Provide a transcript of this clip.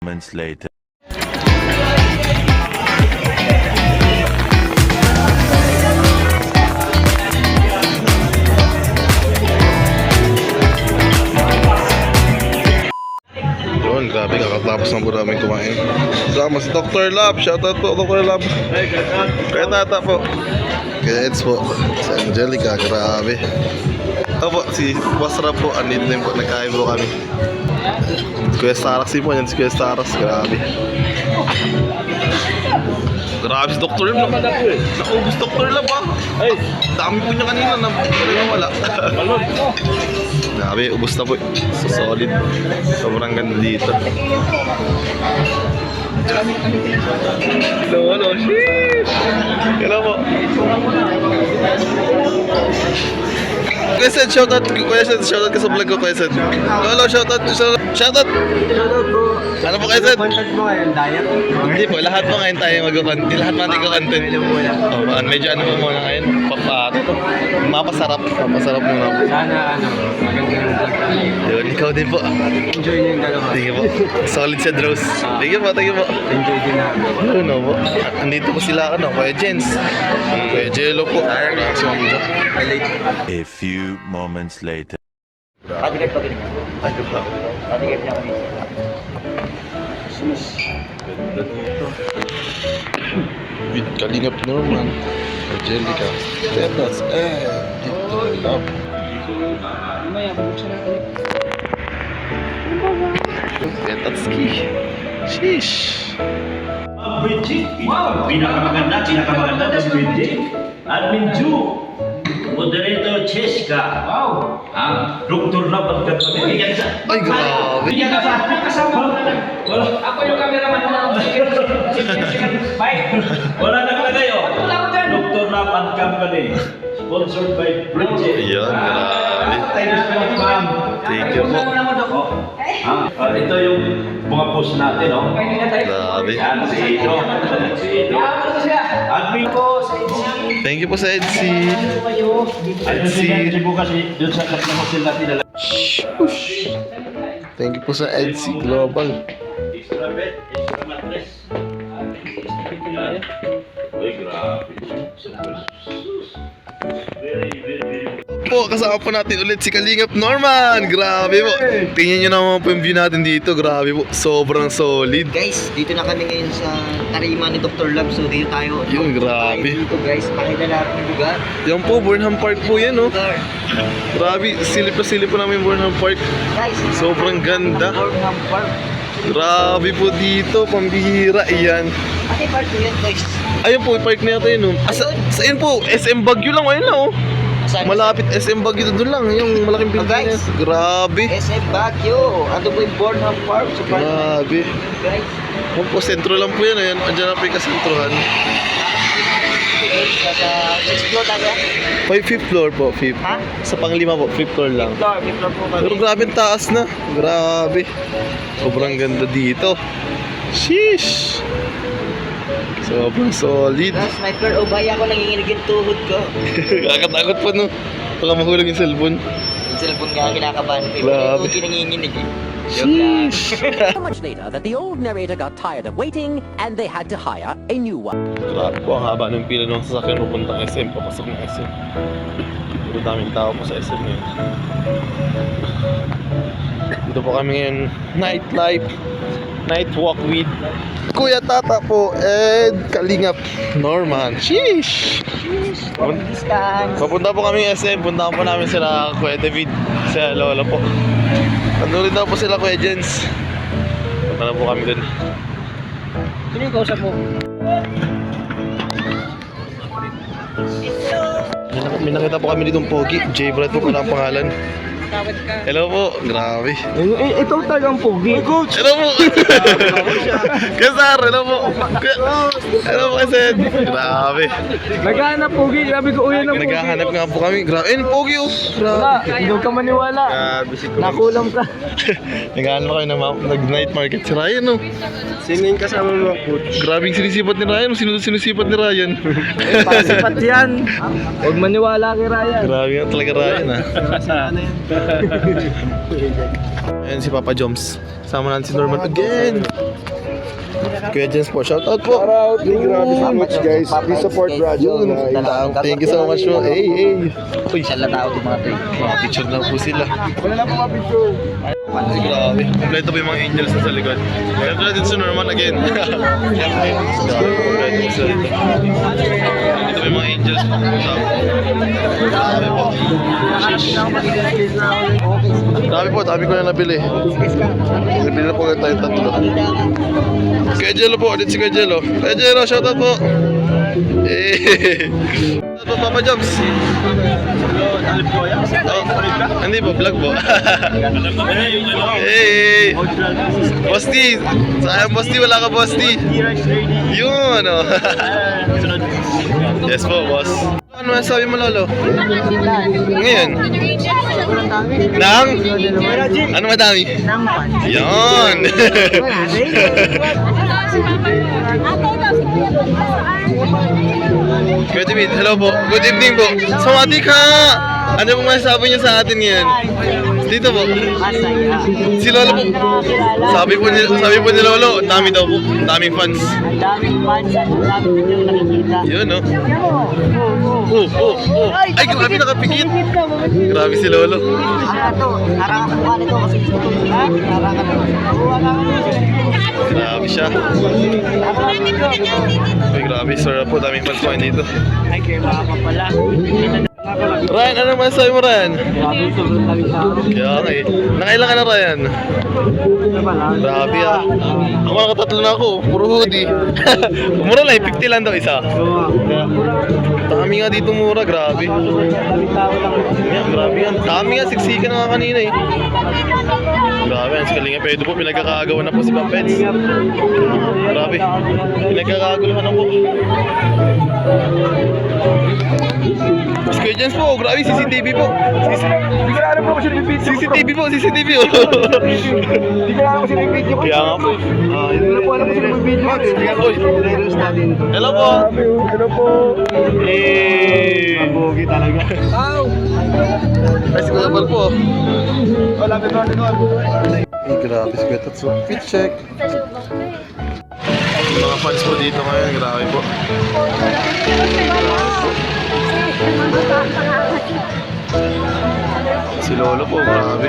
Moments later. Yun, grabe, kakatapos na po namin kumain. Kasama si Dr. Lab. Shoutout po, Dr. Lab. Kaya tata po. Kaya Eds po. Si Angelica, grabe. Ito po, si Wasra po. Andito din po, nagkain po kami. Kuya Starax din po, yan si Kuya Starax. Grabe. Grabe si Dr. Lab. Naubos Dr. Lab ha. Ay, dami po niya kanina na wala. Grabe, ubos na po. So solid. Sobrang ganda dito. Hello, sheesh! Hello po. Kuya Sed, shoutout ka sa vlog ko, Kuya Sed. Hello, shoutout. Shoutout po. Ano po, Kuya Sed? Content mo ngayon, diet? Hindi po, lahat po ngayon tayo mag-content. Lahat natin ko-content. Medyo ano po muna ngayon. Mapasarap muna po. Sana maganda yung vlog tayo. Yun, ikaw din po. Enjoy niyo yung dalawa. Thank you po. Solid sa Rose. Thank you po. Enjoy din namin. Ano po? Andito po sila, Kuya Jens. Kuya Jello po. Si Ma'am Jo. A few moments later. Ay, ko pa. Ganda dito. With Kalingap Norman. Angelica. Tetas. Dito. Love. Tetatski. Sheesh. Bridget, pinakamaganda ng Bridget. Admin Ju, moderator Cheska. Wow. Ang Dr. Lab at kapatid. Ay, grabe. Ako yung cameraman mo. Wala nakalagay oh. Dr. Lab and Company. Sponsored by Bridget. Ayan, grabe. Thank you po. Ito yung mga post natin, no? Grabe. Yan, si Ido. Admin ko sa Thank you po sa Edsy. Edsy po kasi doon sa Katna Hotel natin na Shush. Thank you po sa Edsy Global. extra bed, extra mattress. Uy, grabe. Very Po, kasama po natin ulit si Kalingap Norman. Grabe po. Tingnan nyo naman po yung view natin dito. Grabe po. Sobrang solid. Guys, dito na kami ngayon sa tarima ni Dr. Lab. So dito tayo. Yung grabe. Dito guys, pakita natin yung lugar. Yan po, Burnham Park po yan, oh. Lugar. Grabe, silip po namin yung Burnham Park. Guys, Sobrang ganda. Burnham Park. Grabe po dito, pambihira. Iyan. Pati park ko yan guys. Ayun po, park na yata yun, oh. Ayun po, SM Baguio lang. Ayun lang, oh. Saan? Malapit SM Baguio doon lang. Yung malaking building na guys. yan. Grabe. SM Baguio. Ano po yung Burnham Park? So, Grabe. guys, Yan po, sentro lang po yan. Ayan, andyan na po yung kasentrohan. sa 6th floor tayo. 5th floor po, 5th. Ha? Sa panglima po, 5th floor lang. 5th floor po kami. Pero grabe ang taas na. Grabe. Sobrang ganda dito. Sheesh. Sobrang solid. Guys, my friend, ubaya ko nanginginig yung tuhod ko. Kakatakot pa, no? Baka mahulog yung cellphone. Yung cellphone ka kinakabahan. Grabe. Pero yung nanginginig eh. Joke lang. Sheesh. So much later that the old narrator got tired of waiting and they had to hire a new one. Grabe po, ang haba ng pila ng sasakyan pupuntang SM, papasok ng SM. Pero daming tao po sa SM ngayon. Dito po kami ngayon, nightlife, night walk with Kuya Tata po, and Kalingap Norman. Sheesh! Papunta po kami SM, punta po namin sila Kuya David, sa Lolo po. Nandun daw po sila Kuya Jens. Punta na po kami dun. Sino yung kausap mo? May nakita po kami ditong Pogi. J-Brad po pala ang pangalan. Tawad ka. Hello po. Grabe. Ito talagang pogi. Hello po. Kasar. Hello po. Hello po Kased. Grabe. Naghahanap pogi. Grabe ko uyan ng pogi. Naghahanap nga po kami. Grabe. Ayun, Pogi oh. Wala, Grabe. hindi ka maniwala. Grabe si Kuya. Nakulam ka. Naghahanap kayo ng nag-night market si Ryan oh. Sino yung kasama mo, coach? Grabing sinisipat ni Ryan. Sinisipat ni Ryan. Pasipat yan. Huwag maniwala kay Ryan. Grabe nga talaga Ryan ah. Ayan si Papa Joms. Sama natin si Norman again. Kuya Jens po, shout out po. Grabe so much guys. Please support Rajo. Thank you so much po. Hey. Uy, Sala tao itong mga to. mga picture lang po sila. Wala na po picture. Grabe. Kompleto po yung mga angels na sa likod. Kompleto din si Norman again. Kompleto po yung mga angels po. Grabe po. Grabe po, dami ko na nabili. Nabili na po agad tayo tatlo. Kuya Jello po, ulit si Kuya Jello. Kuya Jello, shoutout po. Shoutout po, Papa Jobs. Oh, hindi po, vlog po. Hey! Bosti! Sayang Bosti, wala ka Bosti. Yun, oh. Yes po, boss. Ano masasabi mo, Lolo? Ngayon? Nang? Ano madami? Yun! Good evening, hello po. Good evening po. Sawadee ka! Ano pong masasabi niyo sa atin ngayon? Dito po. Si Lolo po. Sabi po ni Lolo, ang dami daw po. Ang daming fans. Ang daming fans at ang daming video nakikita. Yun, no? Ay, grabe nakapikit. Grabe si Lolo. Harangan ko ka nito kasi gusto ko. Harangan ko. Grabe siya. Uy, grabe. Sorry po, daming fans po dito. Ay, kayo mga ka pala. Ryan, ano masasabi mo, Ryan? Grabe, sobrang dami tao. Kaya nga eh. Nakailan ka na, Ryan? Grabe ah. Ako nakatatlo na ako. Puro hoodie. Mura lang, 50 lang daw isa. Dami nga dito mura, grabe. Yan, grabe yan. Dami nga, siksikan na nga kanina eh. Grabe yan, si Kalinga Pedro po, pinagkakaagawan na po si Pampets. Grabe, pinagkakaguluhan na po. Si Kuya Jens po, grabe, CCTV po. Hindi ko na alam po kasi nag-video. CCTV po, CCTV po. Hindi ko na alam kasi nag-video ko. Kaya nga po. Hindi ko na po alam kasi nag-video ko. Uy, hello po. Hello po. Mabugi talaga. Ay, si Kuya Bal po. Wala ko ito. Ay, grabe si Kuya Tatsu. Fit check. Yung mga fans po dito ngayon, grabe po. Si Lolo po, grabe.